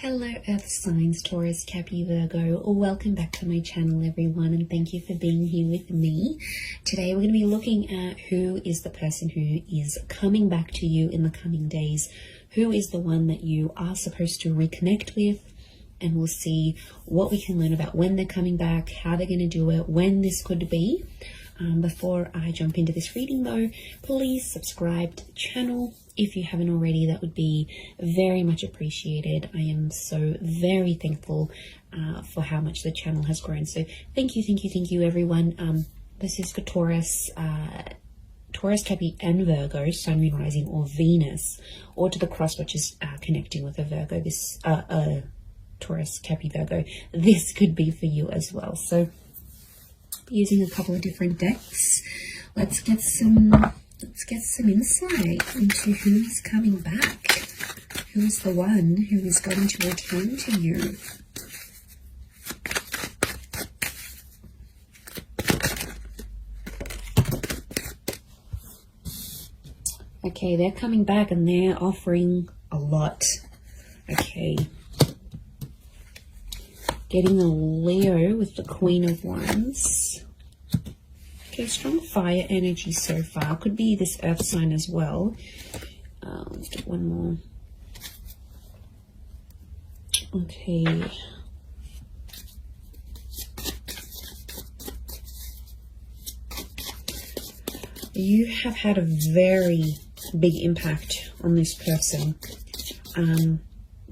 Hello Earth signs, Taurus, Cappy, Virgo. Welcome back to my channel everyone, and thank you for being here with me. Today we're going to be looking at who is the person who is coming back to you in the coming days. Who is the one that you are supposed to reconnect with, and we'll see what we can learn about when they're coming back, how they're going to do it, when this could be. Before I jump into this reading though, please subscribe to the channel. If you haven't already, that would be very much appreciated. I am so very thankful for how much the channel has grown. So thank you everyone. This is for Taurus, Cappy and Virgo, Sun, Moon, Rising or Venus, or to the cross which is connecting with a Virgo. This Taurus, Cappy, Virgo. This could be for you as well. So using a couple of different decks, let's get some insight into who's coming back. Who's the one who is going to return to you? Okay, they're coming back and they're offering a lot. Okay. Getting a Leo with the Queen of Wands. Okay, strong fire energy so far. Could be this earth sign as well. Let's get one more. Okay. You have had a very big impact on this person.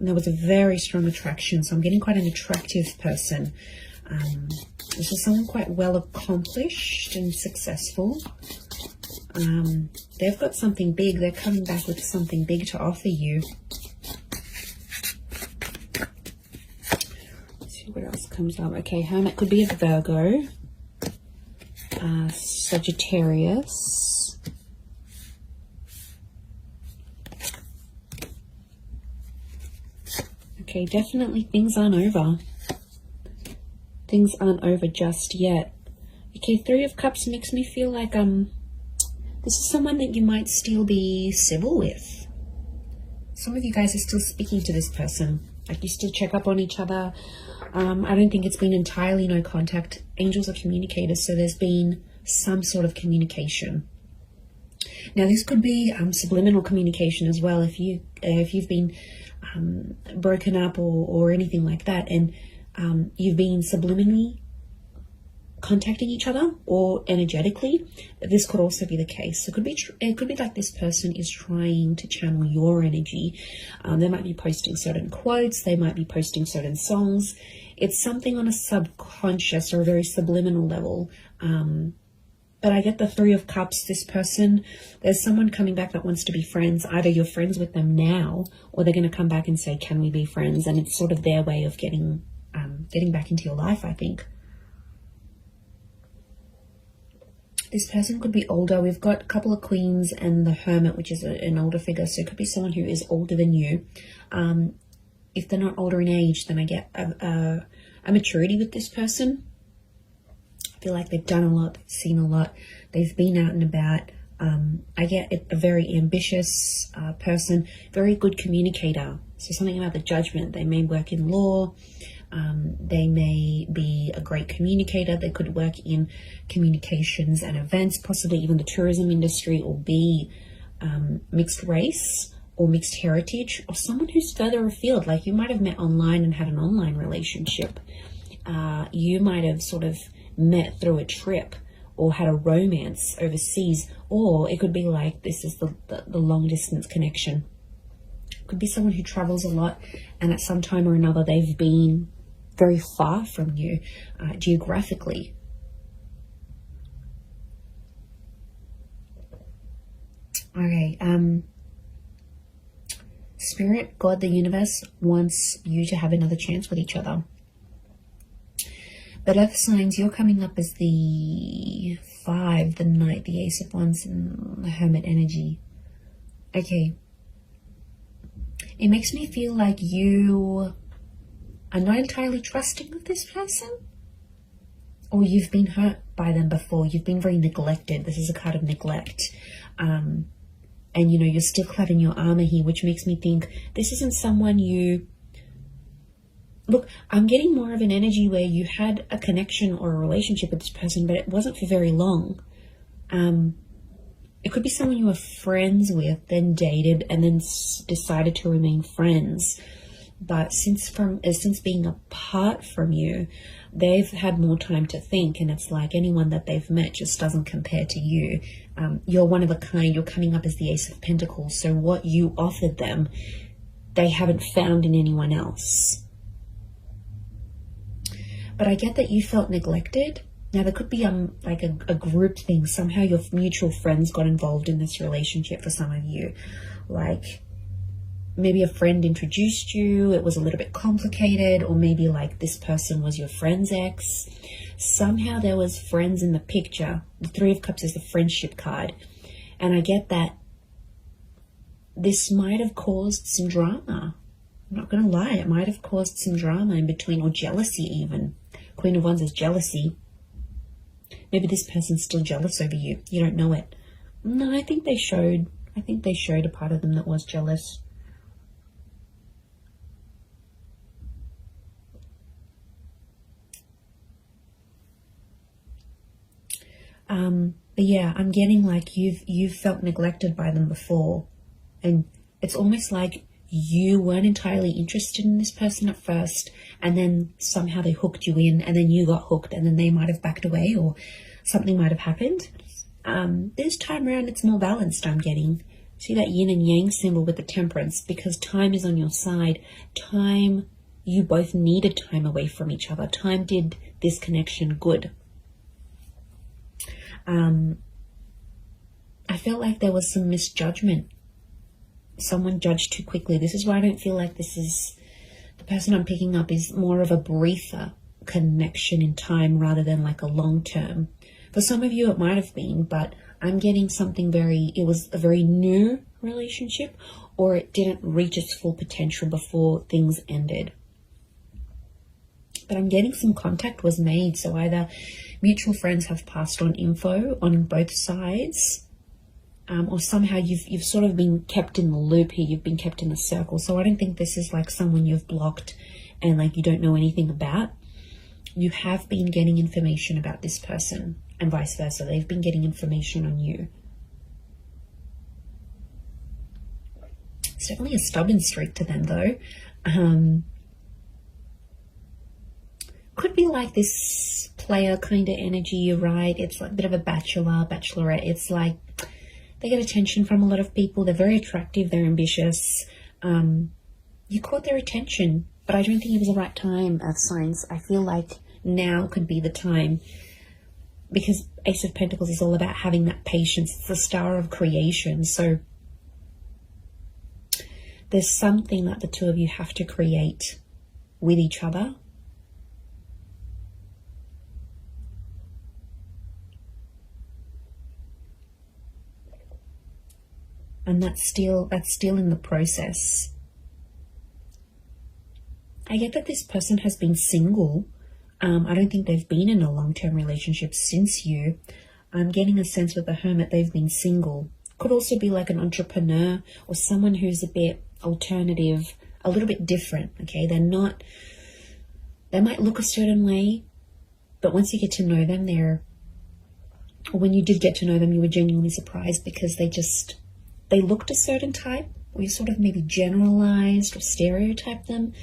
There was a very strong attraction, so I'm getting quite an attractive person. This is someone quite well accomplished and successful. They've got something big. They're coming back with something big to offer you. Let's see what else comes up. Okay, Hermit could be a Virgo. Sagittarius. Okay, definitely things aren't over. Things aren't over just yet. Okay, Three of Cups makes me feel like this is someone that you might still be civil with. Some of you guys are still speaking to this person. Like, you still check up on each other. I don't think it's been entirely no contact. Angels are communicators, so there's been some sort of communication. Now, this could be subliminal communication as well. If you've been broken up or anything like that, and you've been subliminally contacting each other or energetically, this could also be the case. So it could be like this person is trying to channel your energy. They might be posting certain quotes, they might be posting certain songs. It's something on a subconscious or a very subliminal level. But I get the Three of Cups. This person, there's someone coming back that wants to be friends. Either you're friends with them now, or they're going to come back and say, can we be friends? And it's sort of their way of getting back into your life, I think. This person could be older. We've got a couple of Queens and the Hermit, which is an older figure. So it could be someone who is older than you. If they're not older in age, then I get a maturity with this person. I feel like they've done a lot, they've seen a lot, they've been out and about. I get a very ambitious person, very good communicator. So something about the judgment. They may work in law, they may be a great communicator, they could work in communications and events, possibly even the tourism industry, or be mixed race or mixed heritage, or someone who's further afield. Like, you might have met online and had an online relationship. You might have sort of met through a trip or had a romance overseas, or it could be like this is the long distance connection. It could be someone who travels a lot, and at some time or another they've been very far from you geographically. Okay, Spirit, God, the universe wants you to have another chance with each other. But Earth signs, you're coming up as the 5, the Knight, the Ace of Wands, and the Hermit energy. Okay. It makes me feel like you are not entirely trusting of this person. Or you've been hurt by them before. You've been very neglected. This is a card of neglect. And, you know, you're still clad in your armor here, which makes me think this isn't someone you Look, I'm getting more of an energy where you had a connection or a relationship with this person, but it wasn't for very long. It could be someone you were friends with, then dated, and then decided to remain friends. But since being apart from you, they've had more time to think, and it's like anyone that they've met just doesn't compare to you. You're one of a kind. You're coming up as the Ace of Pentacles. So what you offered them, they haven't found in anyone else. But I get that you felt neglected. Now, there could be like a group thing. Somehow your mutual friends got involved in this relationship for some of you. Like, maybe a friend introduced you, it was a little bit complicated, or maybe like this person was your friend's ex. Somehow there was friends in the picture. The Three of Cups is the friendship card. And I get that this might have caused some drama. I'm not going to lie, it might have caused some drama in between, or jealousy even. Queen of Wands is jealousy. Maybe this person's still jealous over you. You don't know it. No, I think they showed a part of them that was jealous. But yeah, I'm getting like you've felt neglected by them before, and it's almost like you weren't entirely interested in this person at first, and then somehow they hooked you in, and then you got hooked, and then they might have backed away, or something might have happened. This time around, it's more balanced, I'm getting. See that yin and yang symbol with the Temperance, because time is on your side. Time, you both needed time away from each other. Time did this connection good. I felt like there was some misjudgment. Someone judged too quickly. This is why I don't feel like this is, the person I'm picking up is more of a briefer connection in time rather than like a long term. For some of you it might have been, but I'm getting something it was a very new relationship, or it didn't reach its full potential before things ended. But I'm getting some contact was made, so either mutual friends have passed on info on both sides, or somehow you've sort of been kept in the loop here, you've been kept in a circle. So I don't think this is like someone you've blocked and like you don't know anything about. You have been getting information about this person, and vice versa. They've been getting information on you. It's definitely a stubborn streak to them though. Could be like this player kind of energy, you're right. It's like a bit of a bachelorette. It's like they get attention from a lot of people. They're very attractive. They're ambitious. You caught their attention, but I don't think it was the right time of signs. I feel like now could be the time, because Ace of Pentacles is all about having that patience. It's the star of creation. So there's something that the two of you have to create with each other. And that's still in the process. I get that this person has been single. I don't think they've been in a long-term relationship since you. I'm getting a sense with the Hermit they've been single. Could also be like an entrepreneur or someone who's a bit alternative, a little bit different, okay? They might look a certain way, but once you get to know them, or when you did get to know them, you were genuinely surprised because they looked a certain type, or you sort of maybe generalized or stereotyped them.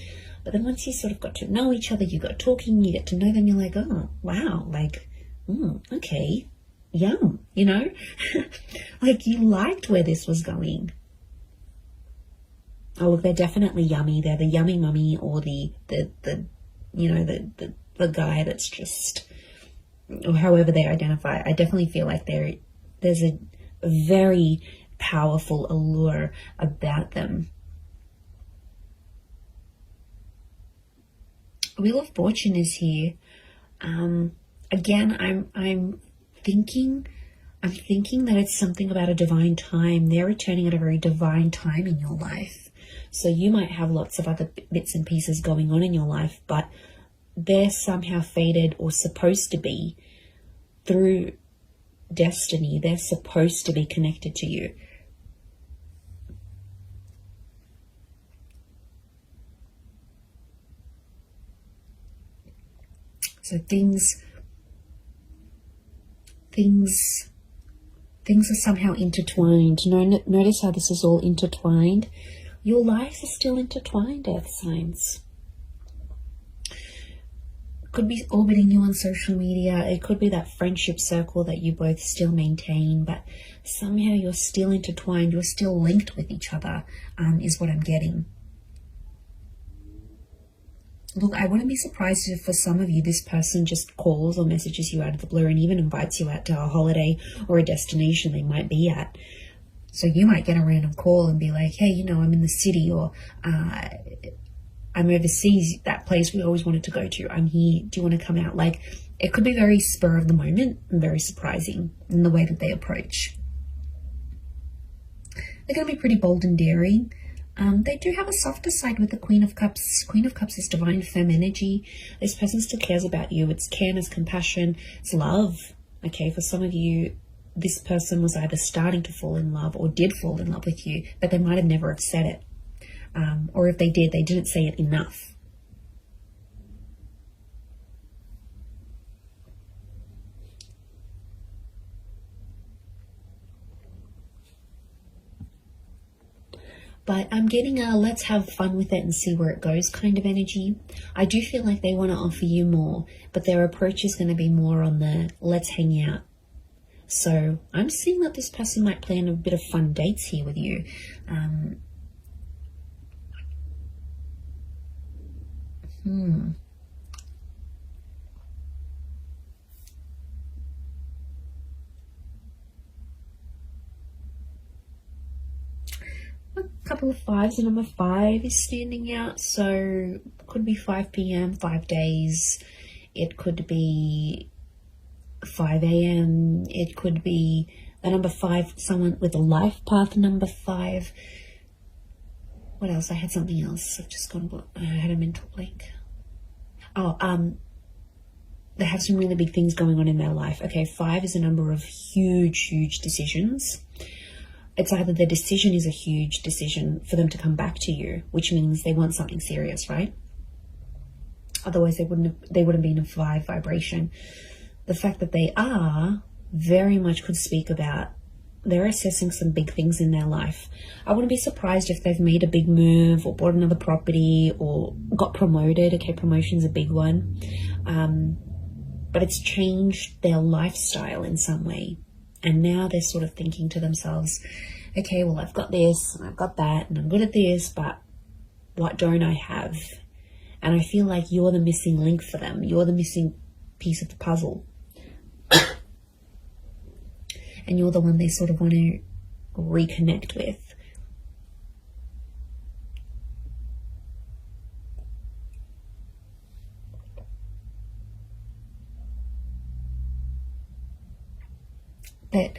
But then once you sort of got to know each other, you got talking, you get to know them, you're like, oh, wow, like, okay, yum, you know? Like you liked where this was going. Oh, look, they're definitely yummy. They're the yummy mummy, or the guy that's just, or however they identify. I definitely feel like there's a very powerful allure about them. Wheel of Fortune is here. Again, I'm thinking that it's something about a divine time. They're returning at a very divine time in your life. So you might have lots of other bits and pieces going on in your life, but they're somehow fated or supposed to be through destiny. They're supposed to be connected to you. So things are somehow intertwined. Notice how this is all intertwined. Your lives are still intertwined, Earth signs. Could be orbiting you on social media. It could be that friendship circle that you both still maintain, but somehow you're still intertwined. You're still linked with each other, is what I'm getting. Look, I wouldn't be surprised if for some of you this person just calls or messages you out of the blue and even invites you out to a holiday or a destination they might be at. So you might get a random call and be like, hey, you know, I'm in the city, or I'm overseas, that place we always wanted to go to. I'm here. Do you want to come out? Like, it could be very spur of the moment and very surprising in the way that they approach. They're going to be pretty bold and daring. They do have a softer side with the Queen of Cups. Queen of Cups is divine femme energy. This person still cares about you. It's care, it's compassion, it's love. Okay, for some of you, this person was either starting to fall in love or did fall in love with you, but they might have never have said it. Or if they did, they didn't say it enough. But I'm getting a let's have fun with it and see where it goes kind of energy. I do feel like they want to offer you more, but their approach is going to be more on the let's hang out. So I'm seeing that this person might plan a bit of fun dates here with you. A couple of fives. The number 5 is standing out, so could be 5 p.m, 5 days. It could be 5 a.m. It could be the number 5, someone with a life path number 5. What else? I had something else. I've just gone, I had a mental blank. They have some really big things going on in their life. Okay, 5 is a number of huge decisions. It's either the decision is a huge decision for them to come back to you, which means they want something serious, right? Otherwise, they wouldn't be in a 5 vibration. The fact that they are very much could speak about they're assessing some big things in their life. I wouldn't be surprised if they've made a big move or bought another property or got promoted. Okay, promotion's a big one. But it's changed their lifestyle in some way. And now they're sort of thinking to themselves, okay, well, I've got this and I've got that and I'm good at this, but what don't I have? And I feel like you're the missing link for them. You're the missing piece of the puzzle. And you're the one they sort of want to reconnect with. But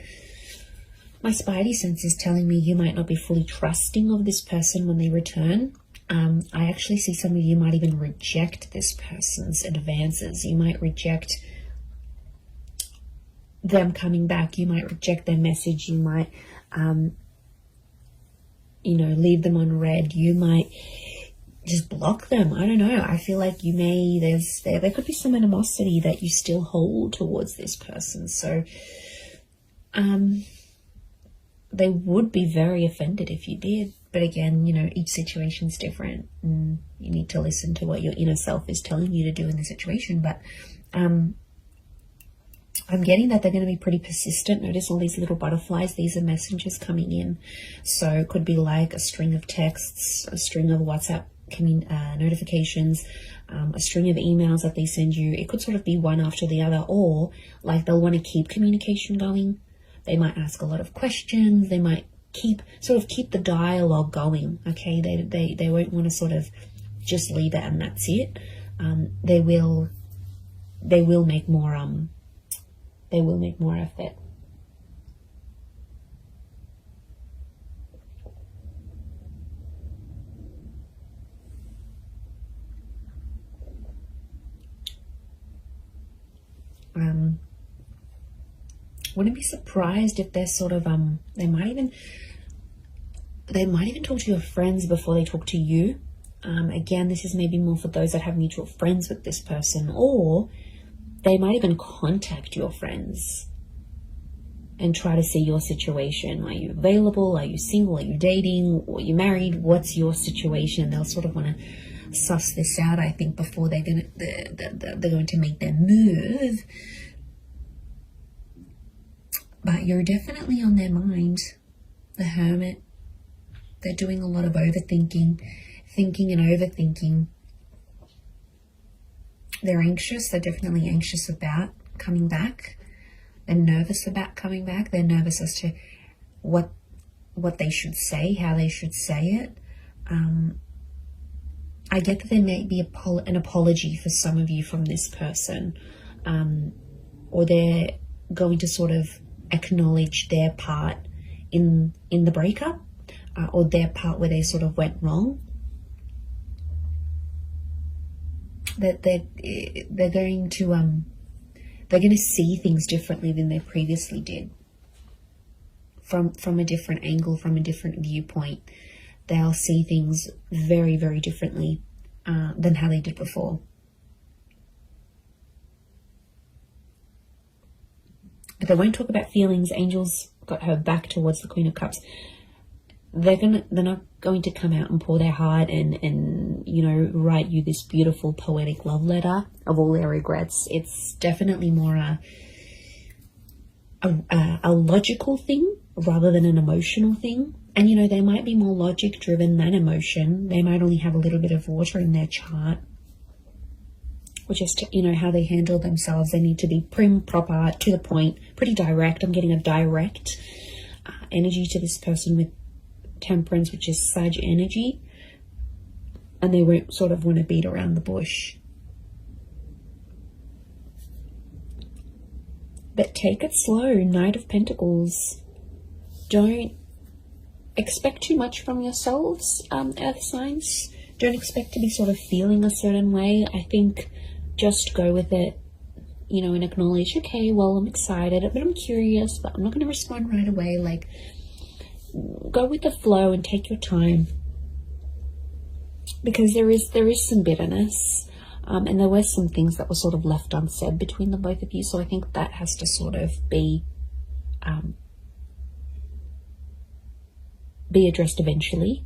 my spidey sense is telling me you might not be fully trusting of this person when they return. I actually see some of you might even reject this person's advances. You might reject them coming back. You might reject their message. You might, leave them on red. You might just block them. I don't know. I feel like you may, there could be some animosity that you still hold towards this person. So, they would be very offended if you did. But again, each situation's different and you need to listen to what your inner self is telling you to do in the situation. But, I'm getting that they're going to be pretty persistent. Notice all these little butterflies. These are messengers coming in. So it could be like a string of texts, a string of WhatsApp notifications, a string of emails that they send you. It could sort of be one after the other, or like they'll want to keep communication going. They might ask a lot of questions. They might keep the dialogue going. Okay, they won't want to sort of just leave it and that's it. They will make more effort. Wouldn't be surprised if they're sort of they might even talk to your friends before they talk to you. Again, this is maybe more for those that have mutual friends with this person, or they might even contact your friends and try to see your situation. Are you available? Are you single? Are you dating? Are you married? What's your situation? They'll sort of want to suss this out, I think, before they're going to make their move. But you're definitely on their mind. The Hermit. They're doing a lot of overthinking, thinking and overthinking. They're anxious. They're definitely anxious about coming back. They're nervous about coming back. They're nervous as to what they should say, how they should say it. I get that there may be an apology for some of you from this person, or they're going to sort of acknowledge their part in the breakup, or their part where they sort of went wrong. That they're going to see things differently than they previously did. From a different angle, from a different viewpoint. They'll see things very, very differently than how they did before. But they won't talk about feelings. Angels got her back towards the Queen of Cups. They're not going to come out and pour their heart and write you this beautiful poetic love letter of all their regrets. It's definitely more a logical thing rather than an emotional thing. And they might be more logic driven than emotion. They might only have a little bit of water in their chart, or just how they handle themselves. They need to be prim, proper, to the point, pretty direct. I'm getting a direct energy to this person with Temperance, which is Sag energy, and they won't sort of want to beat around the bush. But take it slow. Knight of Pentacles. Don't expect too much from yourselves, earth signs. Don't expect to be sort of feeling a certain way. I think just go with it, and acknowledge, okay, well, I'm excited, but I'm curious, but I'm not going to respond right away. Like, go with the flow and take your time, because there is some bitterness, and there were some things that were sort of left unsaid between the both of you. So I think that has to sort of be addressed eventually.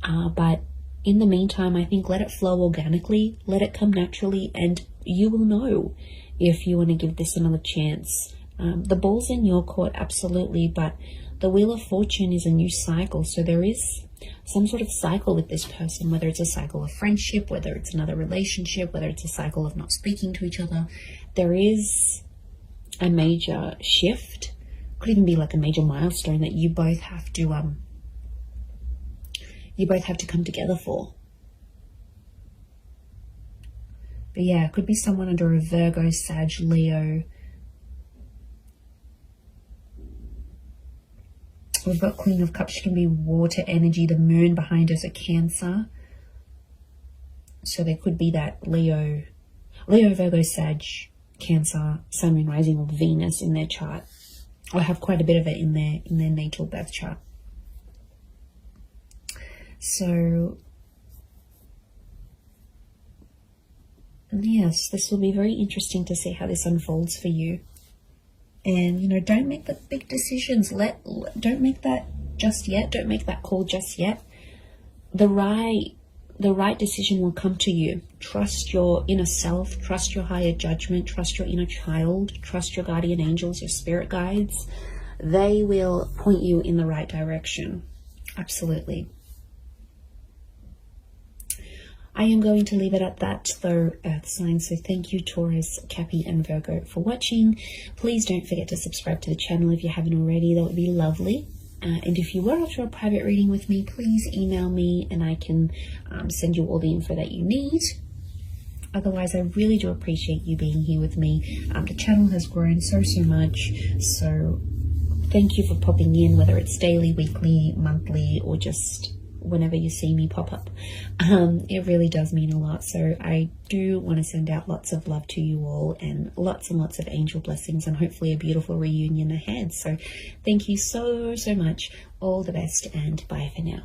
But in the meantime, I think let it flow organically, let it come naturally, and you will know if you want to give this another chance. The ball's in your court, absolutely, but the Wheel of Fortune is a new cycle. So there is some sort of cycle with this person, whether it's a cycle of friendship, whether it's another relationship, whether it's a cycle of not speaking to each other. There is a major shift, could even be like a major milestone that you both have to come together for. But yeah, it could be someone under a Virgo, Sag, Leo. We've got Queen of Cups. She can be water energy. The moon behind her is a Cancer. So there could be that Leo, Virgo, Sag, Cancer, Sun, Moon, Rising, or Venus in their chart. Or have quite a bit of it in their natal birth chart. So yes, this will be very interesting to see how this unfolds for you. And, don't make the big decisions. Don't make that just yet. Don't make that call just yet. The right decision will come to you. Trust your inner self. Trust your higher judgment. Trust your inner child. Trust your guardian angels, your spirit guides. They will point you in the right direction. Absolutely. I am going to leave it at that, though, earth signs. So thank you, Taurus, Cappy, and Virgo, for watching. Please don't forget to subscribe to the channel if you haven't already. That would be lovely. And if you were after a private reading with me, please email me and I can send you all the info that you need. Otherwise, I really do appreciate you being here with me. The channel has grown so much. So thank you for popping in, whether it's daily, weekly, monthly, or just whenever you see me pop up. It really does mean a lot. So I do want to send out lots of love to you all, and lots of angel blessings, and hopefully a beautiful reunion ahead. So thank you so much. All the best, and bye for now.